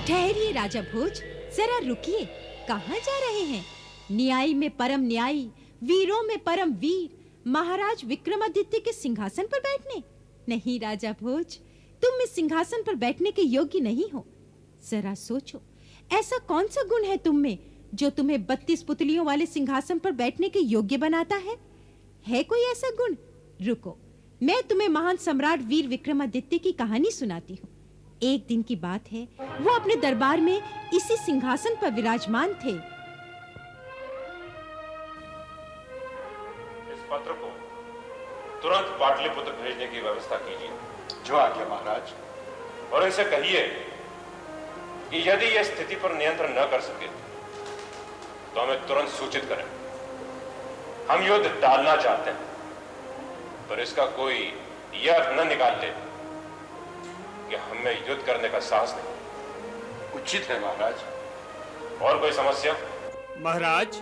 ठहरिए राजा भोज, जरा रुकिए। कहाँ जा रहे हैं? न्यायी में परम न्यायी, वीरों में परम वीर, महाराज विक्रमादित्य के सिंहासन पर बैठने? नहीं राजा भोज, तुम इस सिंहासन पर बैठने के योग्य नहीं हो। जरा सोचो, ऐसा कौन सा गुण है तुम में जो तुम्हें 32 पुतलियों वाले सिंहासन पर बैठने के योग्य बनाता है? है कोई ऐसा गुण? रुको, मैं तुम्हें महान सम्राट वीर विक्रमादित्य की कहानी सुनाती हूँ। एक दिन की बात है, वो अपने दरबार में इसी सिंहासन पर विराजमान थे। इस पत्र को तुरंत पाटलिपुत्र भेजने की व्यवस्था कीजिए। जो आज्ञा महाराज। और इनसे कहिए कि यदि यह स्थिति पर नियंत्रण न कर सके तो हमें तुरंत सूचित करें। हम युद्ध टालना चाहते हैं, पर इसका कोई यह अर्थ न निकाल ले कि हमें युद्ध करने का साहस नहीं। उचित है महाराज। और कोई समस्या? महाराज,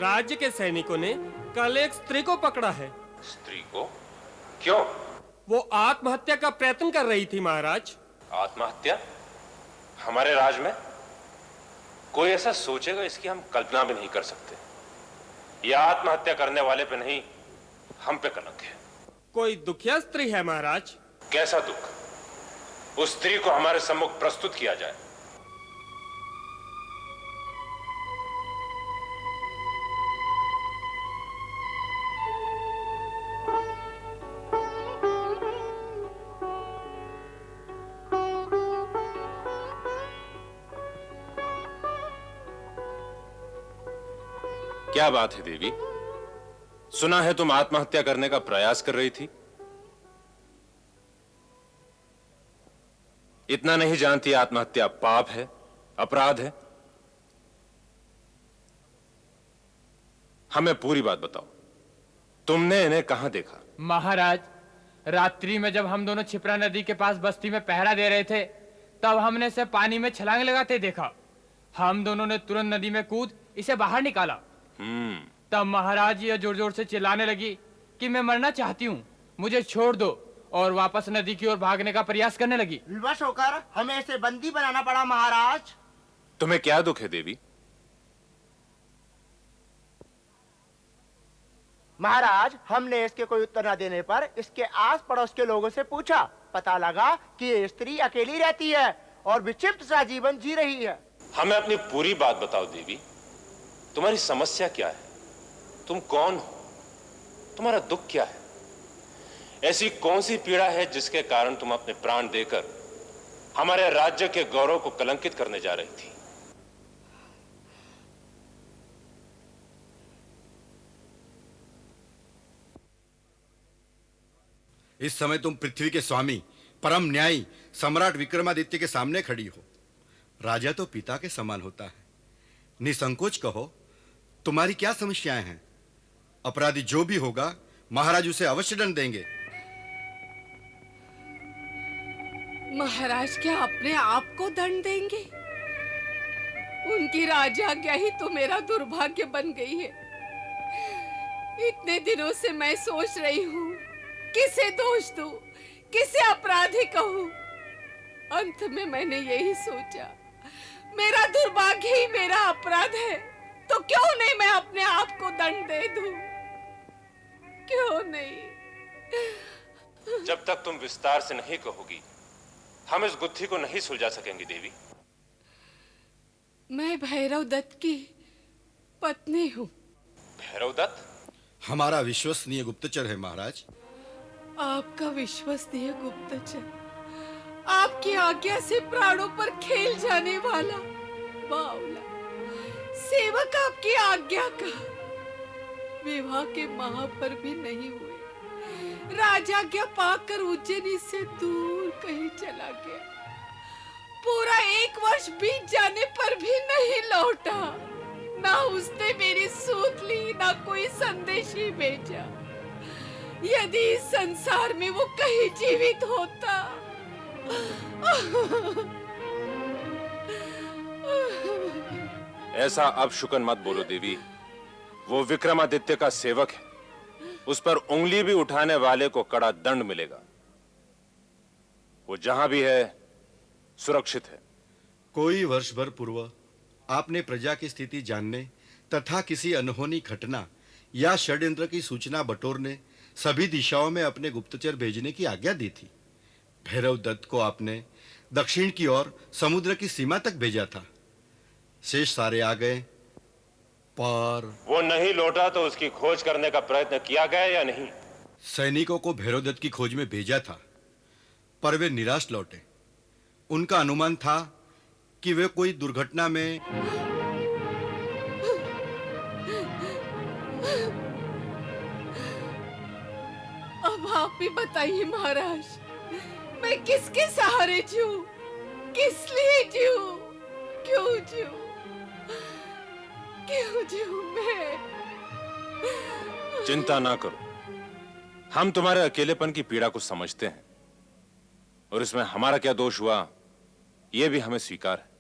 राज्य के सैनिकों ने कल एक स्त्री को पकड़ा है। स्त्री को? क्यों? वो आत्महत्या का प्रयत्न कर रही थी महाराज। आत्महत्या? हमारे राज में कोई ऐसा सोचेगा इसकी हम कल्पना भी नहीं कर सकते। यह आत्महत्या करने वाले पे नहीं, हम पे कलंक है। कोई दुखिया स्त्री है महाराज। कैसा दुख? उस स्त्री को हमारे सम्मुख प्रस्तुत किया जाए। क्या बात है देवी? सुना है तुम आत्महत्या करने का प्रयास कर रही थी। इतना नहीं जानती आत्महत्या पाप है, अपराध है? हमें पूरी बात बताओ, तुमने इन्हें कहां देखा? महाराज, रात्रि में जब हम दोनों छिपरा नदी के पास बस्ती में पहरा दे रहे थे, तब हमने इसे पानी में छलांग लगाते देखा। हम दोनों ने तुरंत नदी में कूद इसे बाहर निकाला। तब महाराज ये जोर जोर से चिल्लाने लगी कि मैं मरना चाहती हूँ, मुझे छोड़ दो, और वापस नदी की ओर भागने का प्रयास करने लगी। विवश होकर हमें इसे बंदी बनाना पड़ा महाराज। तुम्हें क्या दुख है देवी? महाराज, हमने इसके कोई उत्तर न देने पर इसके आस पड़ोस के लोगों से पूछा। पता लगा कि ये स्त्री अकेली रहती है और विचित्र सा जीवन जी रही है। हमें अपनी पूरी बात बताओ देवी। तुम्हारी समस्या क्या है? तुम कौन हो? तुम्हारा दुख क्या है? ऐसी कौन सी पीड़ा है जिसके कारण तुम अपने प्राण देकर हमारे राज्य के गौरव को कलंकित करने जा रही थी? इस समय तुम पृथ्वी के स्वामी, परम न्यायी सम्राट विक्रमादित्य के सामने खड़ी हो। राजा तो पिता के समान होता है। निसंकोच कहो, तुम्हारी क्या समस्याएं हैं? अपराधी जो भी होगा, महाराज उसे अवश्य दंड देंगे। महाराज क्या अपने आप को दंड देंगे? उनकी राजाज्ञा ही तो मेरा दुर्भाग्य बन गई है। इतने दिनों से मैं सोच रही हूँ, किसे दोष दूं, किसे अपराधी कहूँ। अंत में मैंने यही सोचा, मेरा दुर्भाग्य ही मेरा अपराध है, तो क्यों नहीं मैं अपने आप को दंड दे दूं? क्यों नहीं? जब तक तुम विस्तार से नहीं कहोगी, हम इस गुत्थी को नहीं सुलझा सकेंगे देवी। मैं भैरव दत्त की पत्नी हूँ। भैरव दत्त? हमारा विश्वसनीय गुप्तचर है महाराज। आपका विश्वसनीय गुप्तचर, आपकी आज्ञा से प्राणों पर खेल जाने वाला बावला सेवक आपकी आज्ञा का विवाह के माह पर भी नहीं हुए, राजाज्ञा पाकर उज्जैनी से दूर कहीं चला गया। पूरा 1 वर्ष बीत जाने पर भी नहीं लौटा। ना उसने मेरी सूत ली, ना कोई संदेश ही भेजा। यदि इस संसार में वो कहीं जीवित होता। ऐसा अपशकुन मत बोलो देवी। वो विक्रमादित्य का सेवक है, उस पर उंगली भी उठाने वाले को कड़ा दंड मिलेगा। वो जहां भी है सुरक्षित है। कोई वर्ष भर पूर्व आपने प्रजा की स्थिति जानने तथा किसी अनहोनी घटना या षड्यंत्र की सूचना बटोरने सभी दिशाओं में अपने गुप्तचर भेजने की आज्ञा दी थी। भैरव दत्त को आपने दक्षिण की ओर समुद्र की सीमा तक भेजा था। शेष सारे आ गए, पर वो नहीं लौटा तो उसकी खोज करने का प्रयत्न किया गया या नहीं? सैनिकों को भैरव दत्त की खोज में भेजा था, पर वे निराश लौटे। उनका अनुमान था कि वे कोई दुर्घटना में अब आप ही बताइए महाराज, मैं किसके सहारे जीऊं? किस लिए जीऊं? क्यों जीऊं? क्यों जीऊं मैं? चिंता ना करो, हम तुम्हारे अकेलेपन की पीड़ा को समझते हैं और इसमें हमारा क्या दोष हुआ यह भी हमें स्वीकार है।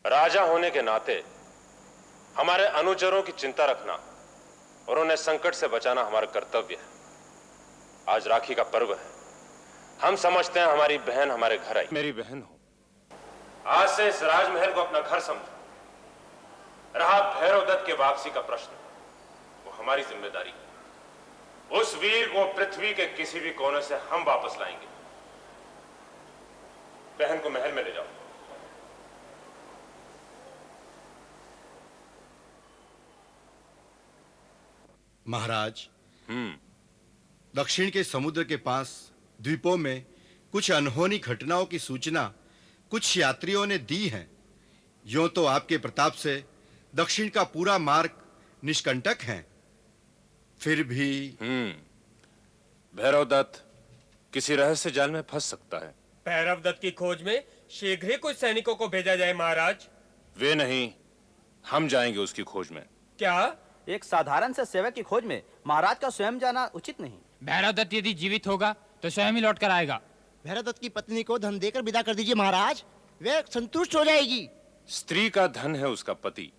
राजा होने के नाते हमारे अनुचरों की चिंता रखना और उन्हें संकट से बचाना हमारा कर्तव्य है। आज राखी का पर्व है, हम समझते हैं हमारी बहन हमारे घर आई। मेरी बहन हो, आज से इस राजमहल को अपना घर समझो। रहा भैरव दत्त के वापसी का प्रश्न, वो हमारी जिम्मेदारी है। उस वीर को पृथ्वी के किसी भी कोने से हम वापस लाएंगे। बहन को महल में ले जाओ। महाराज, दक्षिण के समुद्र के पास द्वीपों में कुछ अनहोनी घटनाओं की सूचना कुछ यात्रियों ने दी है। यूं तो आपके प्रताप से दक्षिण का पूरा मार्ग निष्कंटक है, फिर भी भैरव दत्त किसी रहस्य जाल में फंस सकता है। भैरव दत्त की खोज में शीघ्र ही कुछ सैनिकों को भेजा जाए महाराज। वे नहीं, हम जाएंगे उसकी खोज में। क्या? एक साधारण से सेवक की खोज में महाराज का स्वयं जाना उचित नहीं। भैरव दत्त यदि जीवित होगा तो स्वयं ही लौट कर आएगा। भैरव दत्त की पत्नी को धन देकर विदा कर दीजिए महाराज, वे संतुष्ट हो जाएगी। स्त्री का धन है उसका पति,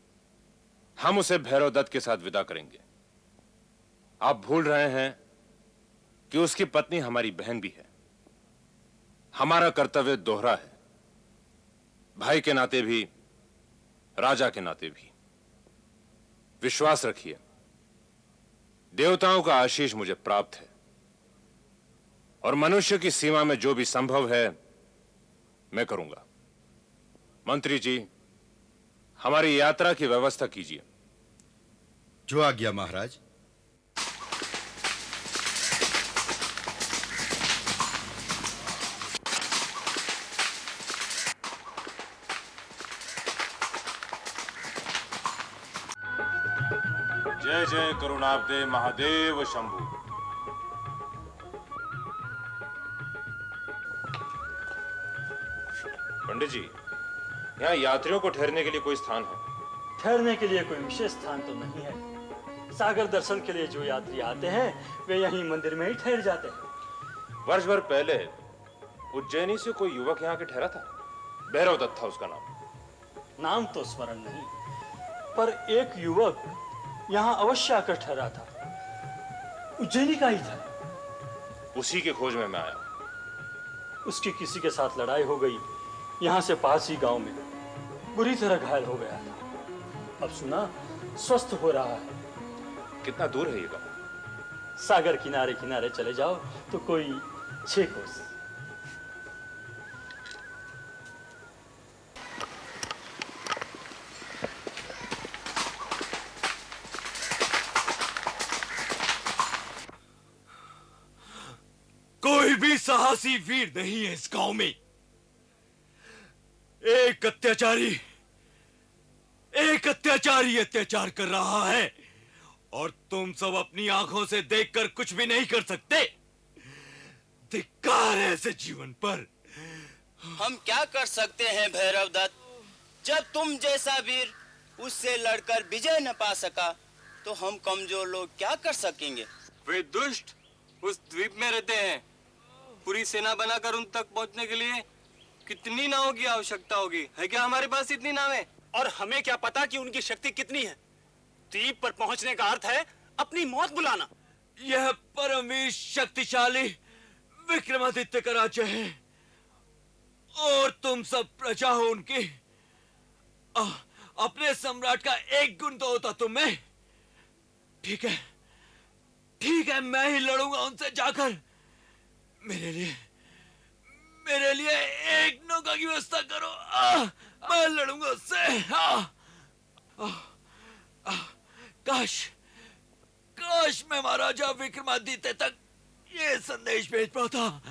हम उसे भैरव दत्त के साथ विदा करेंगे। आप भूल रहे हैं कि उसकी पत्नी हमारी बहन भी है। हमारा कर्तव्य दोहरा है, भाई के नाते भी राजा के नाते भी। विश्वास रखिए, देवताओं का आशीष मुझे प्राप्त है और मनुष्य की सीमा में जो भी संभव है मैं करूंगा। मंत्री जी, हमारी यात्रा की व्यवस्था कीजिए। जो आज्ञा महाराज। जय जय करुणाब्दे महादेव शंभु। पंडित जी, यहाँ यात्रियों को ठहरने के लिए कोई स्थान है? ठहरने के लिए कोई विशेष स्थान तो नहीं है। सागर दर्शन के लिए जो यात्री आते हैं वे यहीं मंदिर में ही ठहर जाते हैं। वर्ष भर पहले उज्जैनी से कोई युवक यहाँ के ठहरा था, भैरव दत्त था उसका नाम। नाम तो स्मरण नहीं, पर एक युवक यहाँ अवश्य आकर ठहरा था, उज्जैनी का ही था। उसी के खोज में मैं आया। उसकी किसी के साथ लड़ाई हो गई, यहाँ से पास ही गांव में बुरी तरह घायल हो गया था। अब सुना स्वस्थ हो रहा है। कितना दूर है ये गांव? सागर किनारे किनारे चले जाओ तो कोई 6 कोस। कोई भी साहसी वीर नहीं है इस गांव में। एक अत्याचारी अत्याचार कर रहा है और तुम सब अपनी आंखों से देखकर कुछ भी नहीं कर सकते। धिक्कार है ऐसे जीवन पर। हम क्या कर सकते हैं भैरव दत्त? जब तुम जैसा वीर उससे लड़कर विजय न पा सका तो हम कमजोर लोग क्या कर सकेंगे? वे दुष्ट उस द्वीप में रहते हैं। पूरी सेना बनाकर उन तक पहुंचने के लिए कितनी नावों की आवश्यकता होगी? है क्या हमारे पास इतनी नावें? और हमें क्या पता कि उनकी शक्ति कितनी है? द्वीप पर पहुंचने का अर्थ है अपनी मौत बुलाना। यह परमवीर शक्तिशाली विक्रमादित्य का राज्य है और तुम सब प्रजा हो उनकी। अपने सम्राट का एक गुण तो होता तुम में। ठीक है, मैं ही लड़ूंगा उनसे जाकर। मेरे लिए एक नौका की व्यवस्था करो। मैं लड़ूंगा उससे। काश मैं महाराजा विक्रमादित्य तक ये संदेश भेज पाता।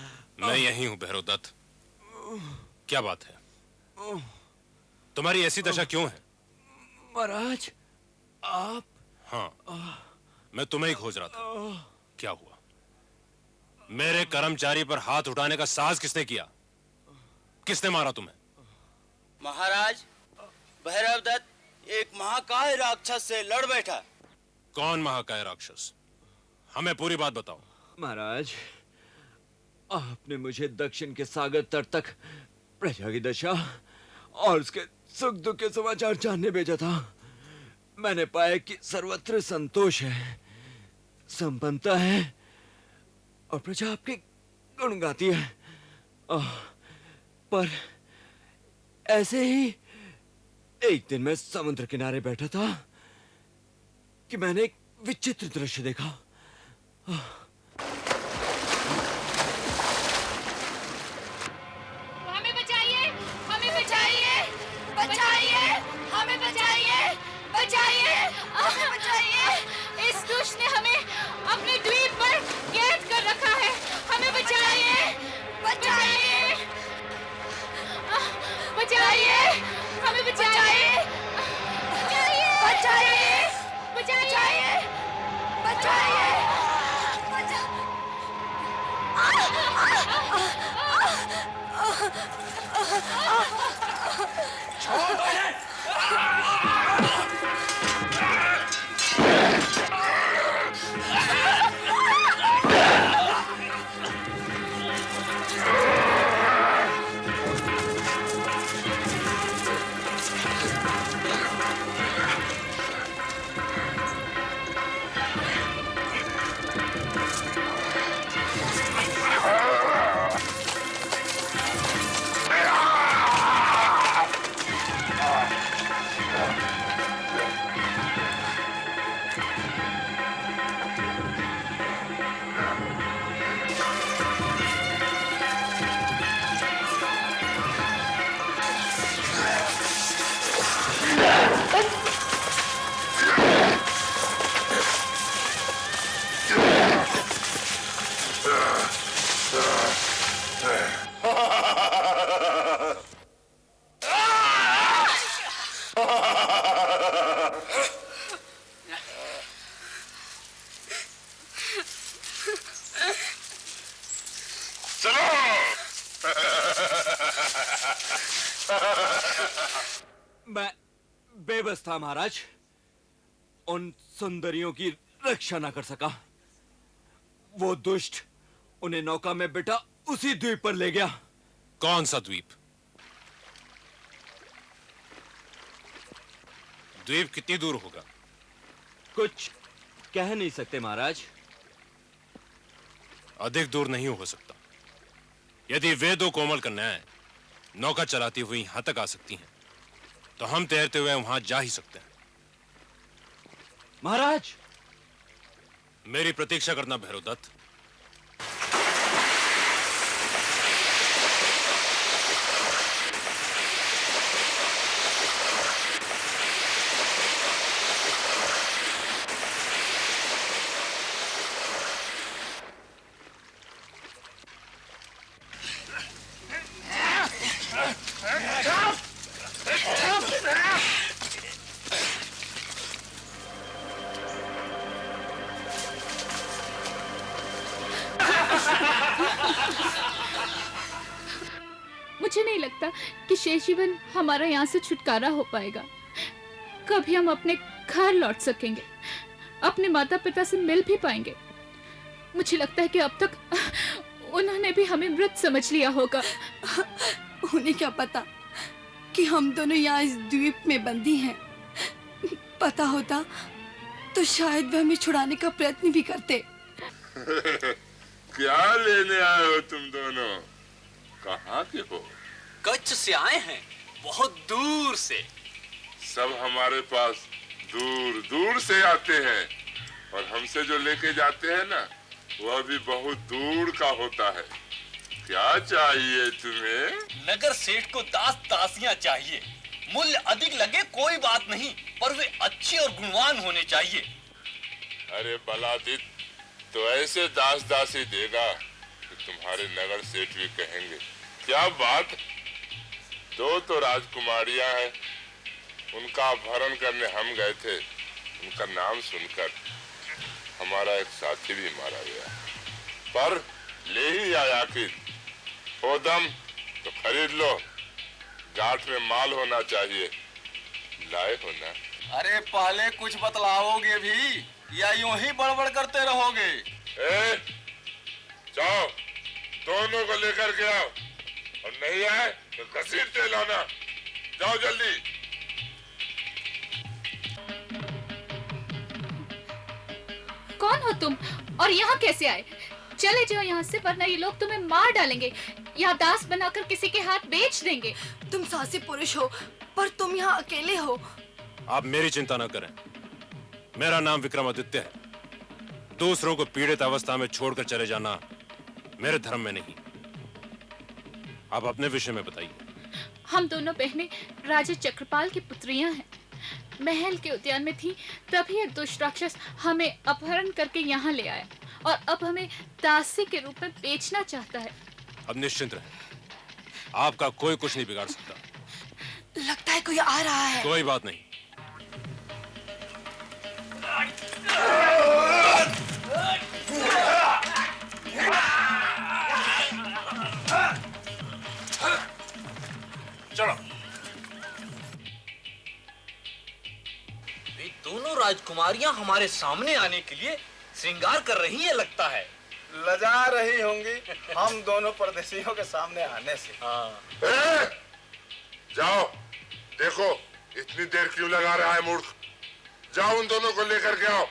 मैं यही हूं भैरवदत्त। क्या बात है, तुम्हारी ऐसी दशा क्यों है? महाराज आप? हाँ, मैं तुम्हें ही खोज रहा था। क्या हुआ? मेरे कर्मचारी पर हाथ उठाने का साहस किसने किया? किसने मारा तुम्हें? महाराज, भैरवदत्त एक महाकाय राक्षस से लड़ बैठा। कौन महाकाय राक्षस? हमें पूरी बात बताओ। महाराज, आपने मुझे दक्षिण के सागर तट तक प्रजा की दशा और उसके सुख दुख के समाचार जानने भेजा था। मैंने पाया कि सर्वत्र संतोष है, संपन्नता है और प्रजा आपके गुण गाती है। पर ऐसे ही एक दिन मैं समुद्र किनारे बैठा था कि मैंने एक विचित्र दृश्य देखा। हमें बचाइए, हमें बचाइए, बचाइए, हमें बचाइए, बचाइए, हमें बचाइए। इस दुष्ट ने हमें अपने द्वीप पर कैद कर रखा है। हमें बचाइए, बचाइए, बचाइए, हमें बचाइए, बचाइए, बचाइए, बचाइए, मैं बेबस था महाराज, उन सुंदरियों की रक्षा ना कर सका। वो दुष्ट उन्हें नौका में बिठा उसी द्वीप पर ले गया। कौन सा द्वीप? द्वीप कितनी दूर होगा? कुछ कह नहीं सकते महाराज। अधिक दूर नहीं हो सकता। यदि वे दो कोमल कन्याएं नौका चलाती हुई यहां तक आ सकती हैं, तो हम तैरते हुए वहां जा ही सकते हैं। महाराज, मेरी प्रतीक्षा करना भैरवदत्त। मुझे नहीं लगता कि शेष जीवन हमारा यहाँ से छुटकारा हो पाएगा। कभी हम अपने घर लौट सकेंगे, अपने माता पिता से मिल भी पाएंगे। मुझे लगता है कि अब तक उन्होंने भी हमें मृत समझ लिया होगा। उन्हें क्या पता कि हम दोनों यहाँ इस द्वीप में बंदी हैं। पता होता तो शायद वे हमें छुड़ाने का प्रयत्न भी करते। क्या लेने आए हो तुम दोनों? कहाँ के हो? कच्छ से आए हैं, बहुत दूर से। सब हमारे पास दूर दूर से आते हैं और हमसे जो लेके जाते हैं ना वह भी बहुत दूर का होता है। क्या चाहिए तुम्हें? नगर सेठ को दास दासियां चाहिए। मूल्य अधिक लगे कोई बात नहीं, पर वे अच्छे और गुणवान होने चाहिए। अरे बलादित तो ऐसे दास दासी देगा कि तुम्हारे नगर सेठ भी कहेंगे क्या बात। दो तो राजकुमारियां हैं, उनका अपहरण करने हम गए थे। उनका नाम सुनकर हमारा एक साथी भी मारा गया, पर ले ही आया आखिर। हो दम तो खरीद लो, गांठ में माल होना चाहिए। लाए हो ना? अरे पहले कुछ बतलाओगे भी या यूं ही बड़बड़ करते रहोगे? जाओ दोनों को लेकर के आओ, और नहीं आए तो घसीटते लाना। जाओ जल्दी। कौन हो तुम और यहाँ कैसे आए? चले जाओ यहाँ से, वरना ये लोग तुम्हें मार डालेंगे या दास बनाकर किसी के हाथ बेच देंगे। तुम साहसी पुरुष हो, पर तुम यहाँ अकेले हो। आप मेरी चिंता न करें, मेरा नाम विक्रमादित्य है। दूसरों को पीड़ित अवस्था में छोड़कर चले जाना मेरे धर्म में नहीं। आप अपने विषय में बताइए। हम दोनों बहनें राजा चक्रपाल की पुत्रियां हैं। महल के उद्यान में थी, तभी एक दुष्ट राक्षस हमें अपहरण करके यहाँ ले आया और अब हमें दासी के रूप में बेचना चाहता है। अब निश्चिंत रहे, आपका कोई कुछ नहीं बिगाड़ सकता। लगता है कोई आ रहा है। कोई बात नहीं। चलो। वे दोनों राजकुमारियां हमारे सामने आने के लिए श्रृंगार कर रही है लगता है। लजा रही होंगी हम दोनों परदेशियों के सामने आने से। जाओ देखो, इतनी देर क्यों लगा रहा है मूर्ख। जाओ उन दोनों को लेकर के आओ।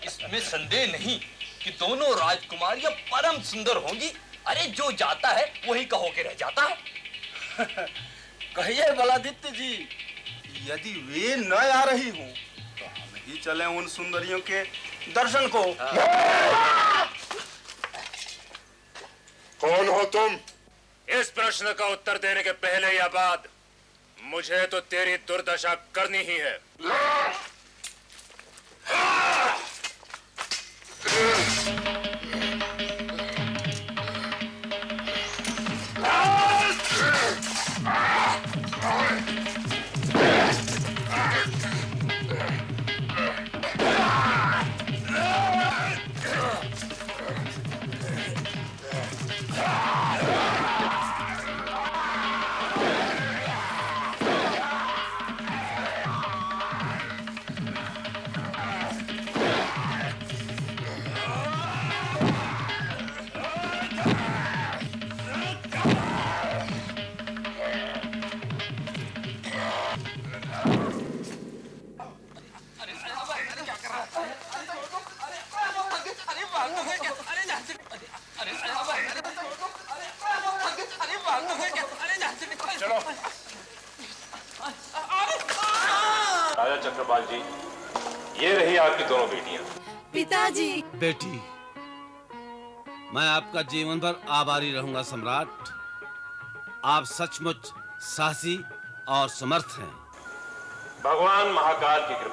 इसमें संदेह नहीं कि दोनों राजकुमारियां परम सुंदर होंगी। अरे जो जाता है वही कहो के रह जाता है। कहिए बलादित्य जी, यदि वे न आ रही हूँ तो हम ही चले उन सुंदरियों के दर्शन को। कौन हो तुम? इस प्रश्न का उत्तर देने के पहले या बाद मुझे तो तेरी दुर्दशा करनी ही है। राजा चक्रपाल जी, ये रही आपकी दोनों बेटियां। पिताजी। बेटी, मैं आपका जीवन भर आभारी रहूंगा सम्राट। आप सचमुच साहसी और समर्थ हैं। भगवान महाकाल की कृपा